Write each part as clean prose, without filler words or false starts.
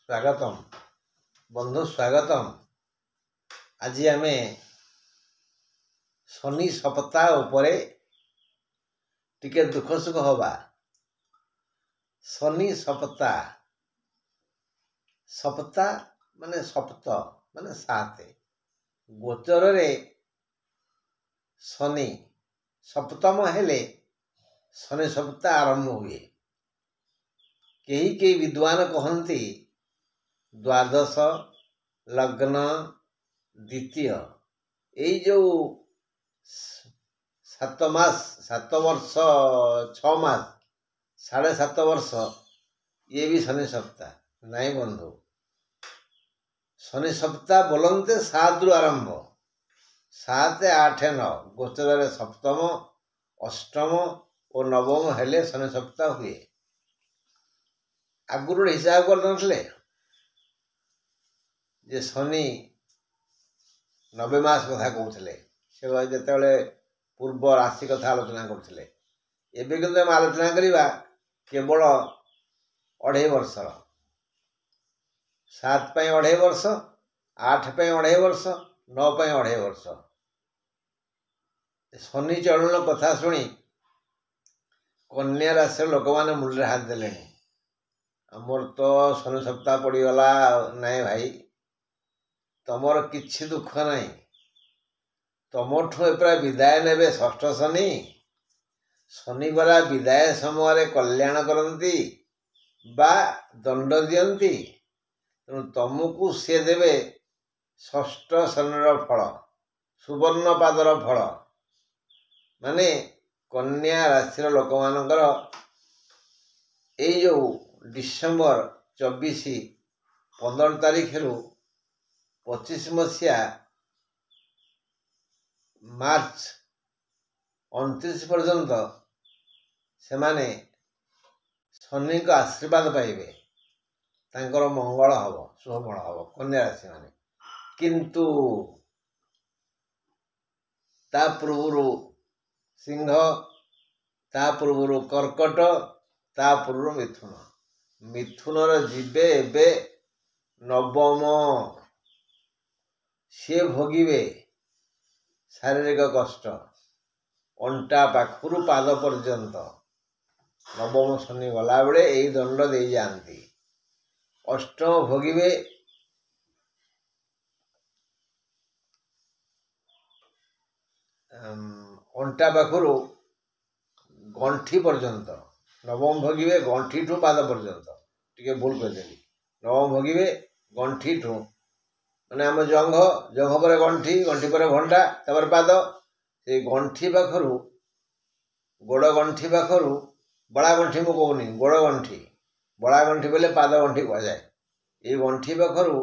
स्वागतम बंधु स्वागतम। आज आम शनि सप्ताह उपरे टिके दुख सुख हवा। शनि सप्ताह सप्ताह माने सप्त माने 7 गोचर रे शनि सप्तम हेले शनि सप्ताह आरंभ हुए। कई विद्वान कहती द्वादश लग्न द्वितीय यही जो 7 मास 7 वर्ष 6 मास 7.5 वर्ष ये भी शनि सप्ताह नहीं बंधु। शनि सप्ताह बोलते 7 रु आरंभ 7 8 9 गोचर सप्तम अष्टम और नवम हेले शनि सप्ताह हुए। आगुर हिसाब कर जे शनि 90 मास कथा कहते से जिते पूर्व राशि कथा आलोचना करते एवं किंतु आम आलोचना करवा केवल 2.5 वर्ष 7 पे 2.5 वर्ष 8 पे 2.5 वर्ष 9 पे 2.5 वर्ष शनि चलन कथा शुणी कन्या राशि लोक मैंने मुंडे हाथ देले। आमर तो शनि सप्ताह पड़गला नाई भाई तमर किछि दुख नहीं तमठू एपरा विदाय नेबे षष्ठ शनि शनिवार विदाय समय कल्याण करती बा दंड दियंती तेणु तुमको सी देवे षष्ठ शनिर फल सुवर्ण पादर फल माने कन्या राशि लोक मानकर यही जो डिसेम्बर 24 15 तारीख रु 25 मसीहा मार्च 29 पर्यंत से माने शनि का आशीर्वाद पाइबे तांकर मंगल हब शुभफल हब कन्या राशि माने। किंतु ता पूर्व सिंह ता पूर्व कर्कट ता पूर्व मिथुन मिथुनर जीवे एबे नवम सी भोगिबे शारीरिक कष्ट अंटा पाखुरु पाद पर्यंत नवम शनि गला बेले यही दंड दे जाती। अष्टम भोगिबे अंटा पाखुरु गंठी पर्यंत नवम भोगिबे गंठी ठू पाद पर्यंत टिके भूल करदेली नवम भोगिबे गंठी ठू माने आम जंघ जंघ पर गंठी गंठी पर घंटा तापर पाद से गंठी पाखरु गोड़ गंठी पाखरु बड़ा गंठी मु कहूनी गोड़ गंठी बड़ा गंठी बोले पाद गंठी कह जाए ये गंठी पाखरु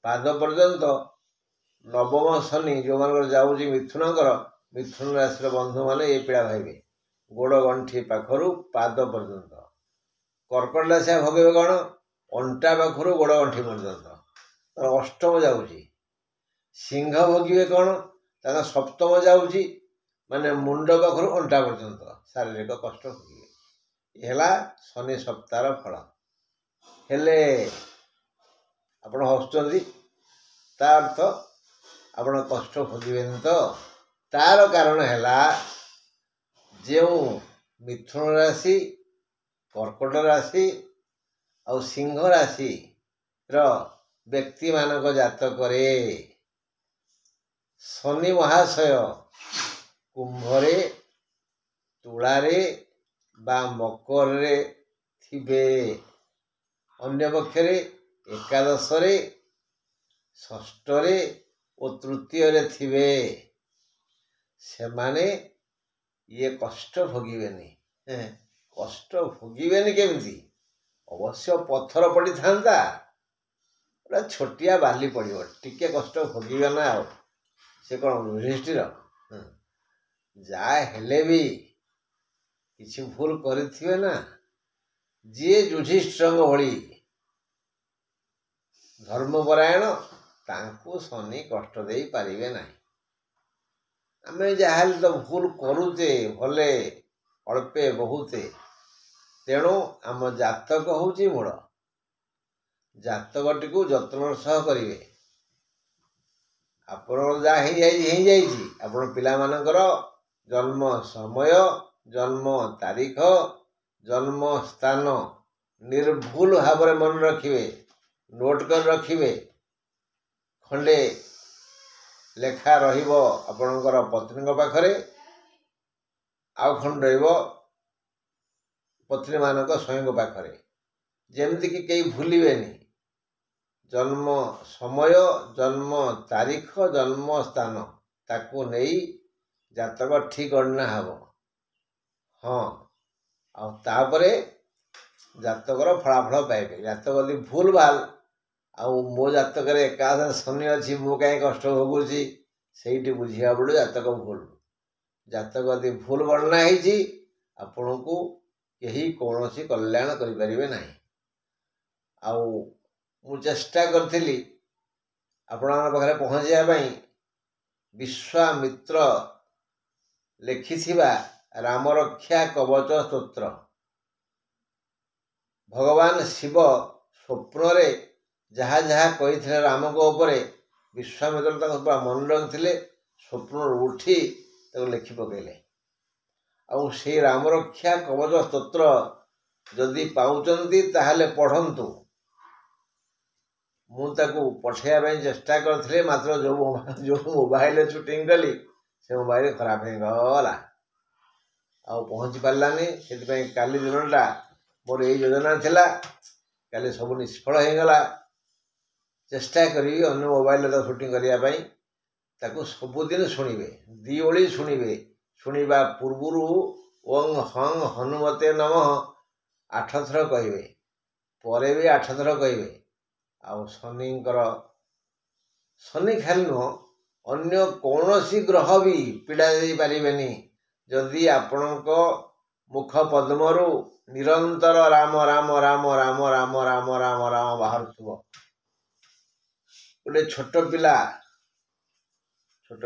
पाद पर्यंत नवम शनि जो मान जाऊँगी मिथुनकर मिथुन राशि बंधु माने ये पीड़ा भाई गोड़ गंठी पाखरु पाद पर्यंत कर्कट राशि भोगे कौन अंटा पाखरु गोड़ गंठी पर्यंत अष्टम जाऊँगी सिंह भोगे कौन तार सप्तम जाऊँगी माने मुंड पाखरु अंटा पर्यंत शारीरिक कष्ट भोगे है शनि सप्ताह फल हेले आपण हसुँच ता अर्थ आपण कष्ट भोगे तो तार कारण है जो मिथुन राशि कर्कट राशि और सिंह राशि रो व्यक्ति मानक जातक शनि महाशय कुंभरे तुलारे बा मकर रे थिबे अन्य पक्षरे एकादश रे षष्ठ रे और तृतीय रे थिबे से माने ये कष्ट भोगिबेनी कष्ट भोगिबेनी केमिति अवश्य पत्थर पड़ी था छोटिया बाली पड़ो टिके कष्ट भोगे ना आ से कौन युधिष्ठिर जाए भी किसी भूल करे ना जी युधिष्ठिर भली धर्मपरायण तांको शनि कष्ट दे पारिबे ना। आमे जहाँ तो भूल करुचे भले अल्पे बहुते तेणु आम जातक हूँ मूल ଜାତକଟିକୁ ଯତ୍ନର ସହ କରିବେ। ଆପଣଙ୍କର ଯାହା ହେଇଯାଇଛି ଆପଣ ପିଲାମାନଙ୍କର ଜନ୍ମ ସମୟ, ଜନ୍ମ ତାରିଖ, ଜନ୍ମ ସ୍ଥାନ ନିର୍ଭୁଲ ଭାବରେ ମନେ ରଖିବେ, ନୋଟ୍ କରି ରଖିବେ। ଖଣ୍ଡେ ଲେଖା ରହିବ ଆପଣଙ୍କର ପତ୍ନୀଙ୍କ ପାଖରେ, ଆଉ ଖଣ୍ଡେ ରହିବ ପତ୍ନୀମାନଙ୍କ ସ୍ୱାମୀଙ୍କ ପାଖରେ, ଯେମିତିକି କେହି ଭୁଲିବେନି। ଜନ୍ମ ସମୟ, ଜନ୍ମ ତାରିଖ, ଜନ୍ମ ସ୍ଥାନ ତାକୁ ନେଇ ଜାତକ ଠିକ୍ ଗଣନା ହେବ। ହଁ, ଆଉ ତାପରେ ଜାତକର ଫଳାଫଳ ପାଇବେ। ଜାତକ ଯଦି ଭୁଲ ଭାଲ, ଆଉ ମୋ ଜାତକରେ ଏକାଦଶ ଶନି ଅଛି, ମୁଁ କାହିଁ କଷ୍ଟ ଭୋଗୁଛି, ସେଇଠି ବୁଝିବାକୁ ପଡ଼ିବ ଜାତକ ଭୁଲ। ଜାତକ ଯଦି ଭୁଲ ଗଣନା ହେଇଛି ଆପଣଙ୍କୁ କେହି କୌଣସି କଲ୍ୟାଣ କରିପାରିବେ ନାହିଁ। ଆଉ ମୁଁ ଚେଷ୍ଟା କରିଥିଲି ଆପଣମାନଙ୍କ ପାଖରେ ପହଞ୍ଚିବା ପାଇଁ। ବିଶ୍ୱାମିତ୍ର ଲେଖିଥିବା ରାମରକ୍ଷା କବଚ ସ୍ତୋତ୍ର। ଭଗବାନ ଶିବ ସ୍ୱପ୍ନରେ ଯାହା ଯାହା କହିଥିଲେ ରାମଙ୍କ ଉପରେ, ବିଶ୍ୱାମିତ୍ର ତାଙ୍କୁ ପୁରା ମନେ ରଖିଥିଲେ। ସ୍ୱପ୍ନରୁ ଉଠି ତାକୁ ଲେଖି ପକାଇଲେ। ଆଉ ସେଇ ରାମରକ୍ଷା କବଚ ସ୍ତୋତ୍ର ଯଦି ପାଉଛନ୍ତି ତାହେଲେ ପଢ଼ନ୍ତୁ। ମୁଁ ତାକୁ ପଠାଇବା ପାଇଁ ଚେଷ୍ଟା କରିଥିଲି, ମାତ୍ର ଯେଉଁ ମୋବାଇଲରେ ସୁଟିଂ କଲି ସେ ମୋବାଇଲ ଖରାପ ହେଇଗଲା, ଆଉ ପହଞ୍ଚି ପାରିଲାନି। ସେଥିପାଇଁ କାଲି ଦିନଟା ମୋର ଏଇ ଯୋଜନା ଥିଲା, କାଲି ସବୁ ନିଷ୍ଫଳ ହେଇଗଲା। ଚେଷ୍ଟା କରିବି ଅନ୍ୟ ମୋବାଇଲରେ ତାକୁ ସୁଟିଂ କରିବା ପାଇଁ। ତାକୁ ସବୁଦିନ ଶୁଣିବେ, 2 ଓଳି ଶୁଣିବେ। ଶୁଣିବା ପୂର୍ବରୁ ଓଂ ହଂ ହନୁମତେ ନମଃ 8 ଥର କହିବେ, ପରେ ବି 8 ଥର କହିବେ। ଆଉ ଶନି ଖାଲି ନୁହଁ, ଅନ୍ୟ କୌଣସି ଗ୍ରହ ବି ପୀଡ଼ା ଦେଇପାରିବେନି ଯଦି ଆପଣଙ୍କ ମୁଖ ପଦ୍ମରୁ ନିରନ୍ତର ରାମ ରାମ ରାମ ରାମ ରାମ ରାମ ରାମ ରାମ ବାହାରୁଥିବ। ଗୋଟେ ଛୋଟ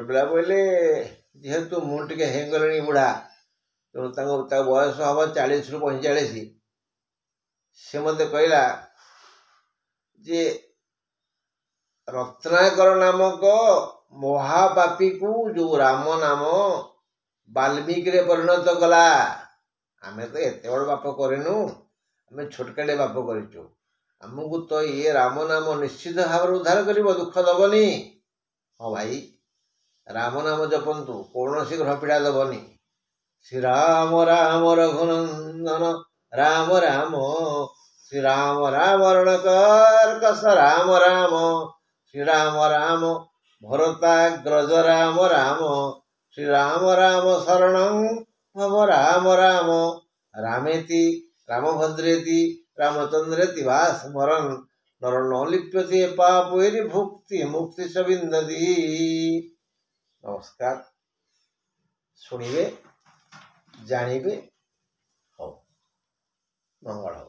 ପିଲା ବୋଇଲେ, ଯେହେତୁ ମୁଁ ଟିକେ ହେଇଗଲିଣି ବୁଢ଼ା, ତେଣୁ ତା ବୟସ ହେବ 40ରୁ 45। ସେ ମୋତେ କହିଲା ଯେ ରତ୍ନାକର ନାମକ ମହାପାପୀକୁ ଯେଉଁ ରାମ ନାମ ବାଲ୍ମୀକିରେ ପରିଣତ କଲା। ଆମେ ତ ଏତେ ବଡ଼ ପାପ କରିନୁ, ଆମେ ଛୋଟକାଟିଏ ପାପ କରିଛୁ। ଆମକୁ ତ ଇଏ ରାମ ନାମ ନିଶ୍ଚିତ ଭାବରେ ଉଦ୍ଧାର କରିବ, ଦୁଃଖ ଦେବନି। ହଁ ଭାଇ, ରାମ ନାମ ଜପନ୍ତୁ, କୌଣସି ଗ୍ରହ ପୀଡ଼ା ଦେବନି। ଶ୍ରୀରାମ ରାମ ରଘୁନନ୍ଦନ ରାମ ରାମ, ଶ୍ରୀରାମ ରାମ ରଣକର୍କଶ ରାମ ରାମ, ଶ୍ରୀରାମ ରାମ ଭରତାଗ୍ରଜ ରାମ ରାମ, ଶ୍ରୀରାମ ରାମ ଶରଣଂ ଭବ ରାମ ରାମ, ରାମେତି ରାମଭଦ୍ରେତି ରାମଚନ୍ଦ୍ରେତି ବା ସ୍ମରନ୍ ନର ନ ଲିପ୍ୟତେ ପାପୈରି ଭୁକ୍ତି ମୁକ୍ତି ସ ବିନ୍ଦତି। ନମସ୍କାର। ଶୁଣିବେ, ଜାଣିବେ। ହଉ, ମଙ୍ଗଳ ହଉ।